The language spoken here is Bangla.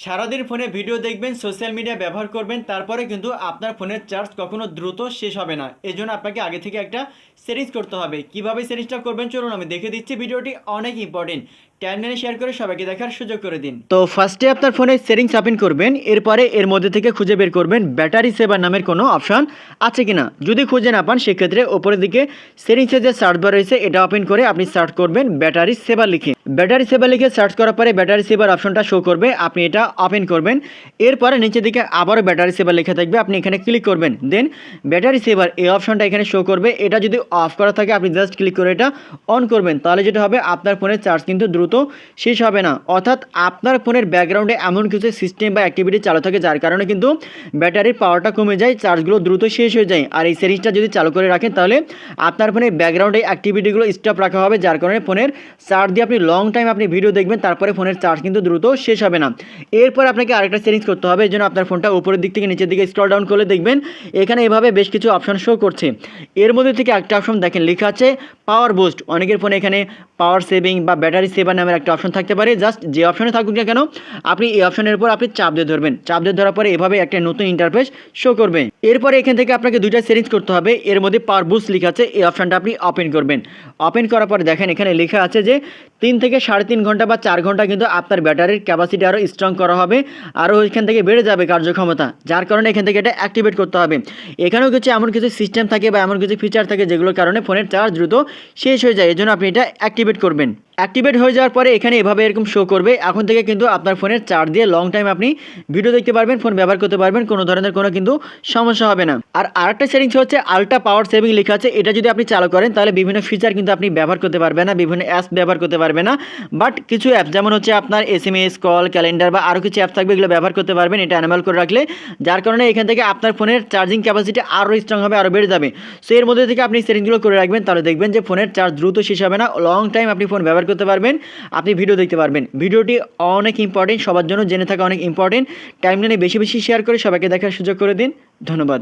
সারাদিন ফোনে ভিডিও দেখবেন, সোশ্যাল মিডিয়া ব্যবহার করবেন, তারপরে কিন্তু আপনার ফোনের চার্জ কখনো দ্রুত শেষ হবে না। এজন্য আপনাকে আগে থেকে একটা সেটিংস করতে হবে। কিভাবে সেটিংসটা করবেন চলুন আমি দেখে দিচ্ছি। ভিডিওটি অনেক ইম্পর্টেন্ট, টাইমলাইনে শেয়ার করে সবাইকে দেখার সুযোগ করে দিন। তো ফার্স্টে আপনার ফোনে সেটিংস ওপেন করবেন, এরপরে এর মধ্যে থেকে খুঁজে বের করবেন ব্যাটারি সেভার নামের কোনো অপশন আছে কিনা। যদি খুঁজে না পান সেক্ষেত্রে ওপরের দিকে সেটিংসের যে সার্চ বার রয়েছে এটা ওপেন করে আপনি সার্চ করবেন ব্যাটারি সেভার লিখে। ব্যাটারি সেভার লিখে সার্চ করার পরে ব্যাটারি সেভার অপশনটা শো করবে, আপনি এটা ওপেন করবেন। এরপরে নিচের দিকে আবারও ব্যাটারি সেভার লেখা থাকবে, আপনি এখানে ক্লিক করবেন। দেন ব্যাটারি সেভার এই অপশনটা এখানে শো করবে। এটা যদি অফ করা থাকে আপনি জাস্ট ক্লিক করে এটা অন করবেন, তাহলে যেটা হবে আপনার ফোনের চার্জ কিন্তু দ্রুত শেষ হবে না। অর্থাৎ আপনার ফোনের ব্যাকগ্রাউন্ডে এমন কিছু সিস্টেম বা অ্যাক্টিভিটি চালু থাকে যার কারণে কিন্তু ব্যাটারির পাওয়ারটা কমে যায়, চার্জগুলো দ্রুত শেষ হয়ে যায়। আর এই সেটিংসটা যদি চালু করে রাখেন তাহলে আপনার ফোনের ব্যাকগ্রাউন্ডে অ্যাক্টিভিটিগুলো স্টপ রাখা হবে, যার কারণে ফোনের চার্জ দিয়ে আপনি লং টাইম আপনি ভিডিও দেখবেন, তারপরে ফোনের চার্জ কিন্তু দ্রুত শেষ হবে না। এরপর আপনাকে আরেকটা সেটিংস করতে হবে। এই জন্য আপনার ফোনটা উপরের দিক থেকে নিচের দিকে স্ক্রল ডাউন করলে দেখবেন এখানে এভাবে বেশ কিছু অপশন শো করছে। এর মধ্যে থেকে একটা অপশন দেখেন লেখা আছে পাওয়ার বুস্ট। অনেকের ফোনে এখানে পাওয়ার সেভিং বা ব্যাটারি সেভার নামের একটা অপশন থাকতে পারে। জাস্ট যে অপশনে থাকুক না কেন আপনি এই অপশনের উপর আপনি চাপ দিয়ে ধরবেন। চাপ দিয়ে ধরার পরে এভাবে একটা নতুন ইন্টারফেস শো করবে। এরপরে এখান থেকে আপনাকে দুইটা সেটিংস করতে হবে। এর মধ্যে পাওয়ার বুস্ট লেখা আছে, এই অপশনটা আপনি ওপেন করবেন। ওপেন করার পরে দেখেন এখানে লেখা আছে যে 3 থেকে 3.5 ঘন্টা বা 4 ঘন্টা কিন্তু আপনার ব্যাটারির ক্যাপাসিটি আরও স্ট্রং করা হবে, আরও এখান থেকে বেড়ে যাবে কার্যক্ষমতা, যার কারণে এখান থেকে এটা অ্যাক্টিভেট করতে হবে। এখানেও কিছু এমন কিছু সিস্টেম থাকে বা এমন কিছু ফিচার থাকে যেগুলোর কারণে ফোনের চার্জ দ্রুত শেষ হয়ে যায়। এই জন্য আপনি এটা অ্যাক্টিভেট করবেন। অ্যাক্টিভেট হয়ে যাওয়ার পরে এখানে এভাবে এরকম শো করবে। এখন থেকে কিন্তু আপনার ফোনের চার্জ দিয়ে লং টাইম আপনি ভিডিও দেখতে পারবেন, ফোন ব্যবহার করতে পারবেন, কোনো ধরনের কোনো কিন্তু সমস্যা হবে না। আর আরেকটা সেটিংস হচ্ছে আল্ট্রা পাওয়ার সেভিং লেখা আছে। এটা যদি আপনি চালু করেন তাহলে বিভিন্ন ফিচার কিন্তু আপনি ব্যবহার করতে পারবেন না, বিভিন্ন অ্যাপস ব্যবহার করতে পারবেন না। বাট কিছু অ্যাপ যেমন হচ্ছে আপনার SMS, কল, ক্যালেন্ডার বা আরও কিছু অ্যাপ থাকবে, এগুলো ব্যবহার করতে পারবেন এটা অ্যানিমাল করে রাখলে, যার কারণে এখান থেকে আপনার ফোনের চার্জিং ক্যাপাসিটি আরও স্ট্রং হবে, আরও বেড়ে যাবে। সো এর মধ্যে থেকে আপনি সেটিংসগুলো করে রাখবেন, তাহলে দেখবেন যে ফোনের চার্জ দ্রুত শেষ হবে না, লং টাইম আপনি ফোন ব্যবহার করতে পারবেন, আপনি ভিডিও দেখতে পারবেন। ভিডিওটি অনেক ইম্পর্টেন্ট, সবার জন্য জেনে থাকা অনেক ইম্পর্টেন্ট। টাইমলাইনে বেশি বেশি শেয়ার করে সবাইকে দেখার সুযোগ করে দিন। ধন্যবাদ।